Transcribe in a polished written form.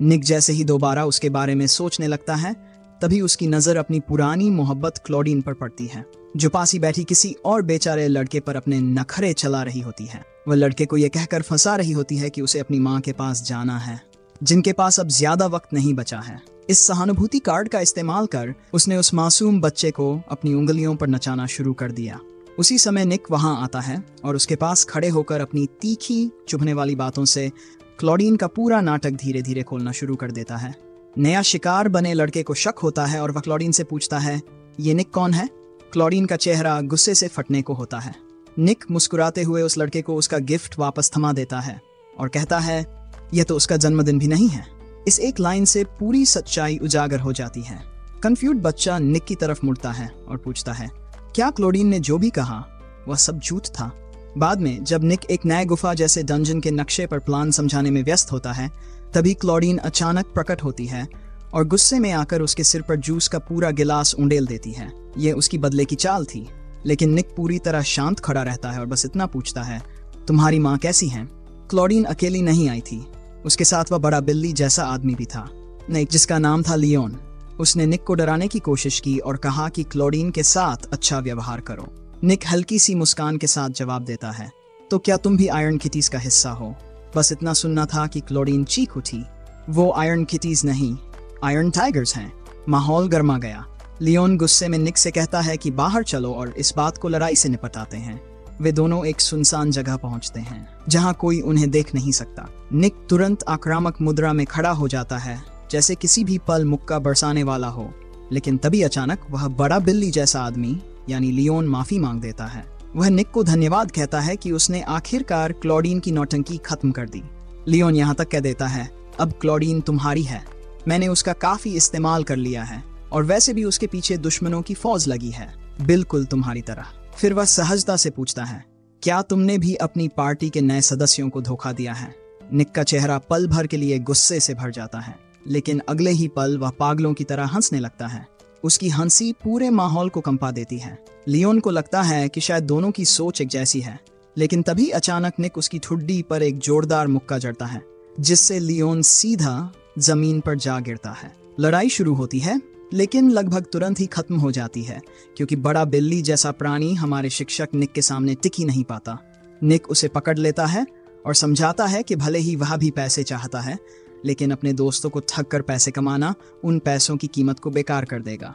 निक जैसे ही दोबारा उसके बारे में सोचने लगता है, तभी उसकी नजर अपनी पुरानी मोहब्बत क्लोडीन पर पड़ती है, जो पास ही बैठी किसी और बेचारे लड़के पर अपने नखरे चला रही होती है। वह लड़के को यह कहकर फंसा रही होती है कि उसे अपनी माँ के पास जाना है, जिनके पास अब ज्यादा वक्त नहीं बचा है। इस सहानुभूति कार्ड का इस्तेमाल कर उसने उस मासूम बच्चे को अपनी उंगलियों पर नचाना शुरू कर दिया। उसी समय निक वहां आता है और उसके पास खड़े होकर अपनी तीखी चुभने वाली बातों से क्लोडीन का पूरा नाटक धीरे धीरे खोलना शुरू कर देता है। नया शिकार बने लड़के को शक होता है और वह क्लोडीन से पूछता है, ये निक कौन है? क्लोडीन का चेहरा गुस्से से फटने को होता है। निक मुस्कुराते हुए उस लड़के को उसका गिफ्ट वापस थमा देता है और कहता है, यह तो उसका जन्मदिन भी नहीं है। इस एक लाइन से पूरी सच्चाई उजागर हो जाती है। कंफ्यूज बच्चा निक की तरफ मुड़ता है और पूछता है, क्या क्लोडीन ने जो भी कहा वह सब झूठ था? बाद में जब निक एक नए गुफा जैसे डंजन के नक्शे पर प्लान समझाने में व्यस्त होता है, तभी क्लोडीन अचानक प्रकट होती है और गुस्से में आकर उसके सिर पर जूस का पूरा गिलास उंडेल देती है। ये उसकी बदले की चाल थी, लेकिन निक पूरी तरह शांत खड़ा रहता है और बस इतना पूछता है, तुम्हारी माँ कैसी है? क्लोडीन अकेली नहीं आई थी, उसके साथ वह बड़ा बिल्ली जैसा आदमी भी था, निक, जिसका नाम था लियोन। उसने निक को डराने की कोशिश की और कहा कि क्लोडीन के साथ अच्छा व्यवहार करो। निक हल्की सी मुस्कान के साथ जवाब देता है, तो क्या तुम भी आयरन किटीज का हिस्सा हो? बस इतना सुनना था कि क्लोडीन चीख उठी, वो आयरन किटीज नहीं, आयरन टाइगर्स हैं। माहौल गर्मा गया। लियोन गुस्से में निक से कहता है कि बाहर चलो और इस बात को लड़ाई से निपटाते हैं। वे दोनों एक सुनसान जगह पहुंचते हैं जहां कोई उन्हें देख नहीं सकता। निक तुरंत आक्रामक मुद्रा में खड़ा हो जाता है, जैसे किसी भी पल मुक्का बरसाने वाला हो, लेकिन तभी अचानक वह बड़ा बिल्ली जैसा आदमी यानी लियोन माफी मांग देता है। वह निक को धन्यवाद कहता है कि उसने आखिरकार क्लोडीन की नौटंकी खत्म कर दी। लियोन यहाँ तक कह देता है, अब क्लोडीन तुम्हारी है, मैंने उसका काफी इस्तेमाल कर लिया है और वैसे भी उसके पीछे दुश्मनों की फौज लगी है, बिल्कुल तुम्हारी तरह। फिर वह सहजता से पूछता है, क्या तुमने भी अपनी पार्टी के नए सदस्यों को धोखा दिया है? निक का चेहरा पल भर के लिए गुस्से से भर जाता है, लेकिन अगले ही पल वह पागलों की तरह हंसने लगता है। उसकी हंसी पूरे माहौल को कंपा देती है। लियोन को लगता है कि शायद दोनों की सोच एक जैसी है, लेकिन तभी अचानक निक उसकी ठुड्डी पर एक जोरदार मुक्का जड़ता है, जिससे लियोन सीधा जमीन पर जा गिरता है। लड़ाई शुरू होती है, लेकिन लगभग तुरंत ही खत्म हो जाती है, क्योंकि बड़ा बिल्ली जैसा प्राणी हमारे शिक्षक निक के सामने टिक ही नहीं पाता। निक उसे पकड़ लेता है और समझाता है कि भले ही वह भी पैसे चाहता है, लेकिन अपने दोस्तों को ठग कर पैसे कमाना उन पैसों की कीमत को बेकार कर देगा।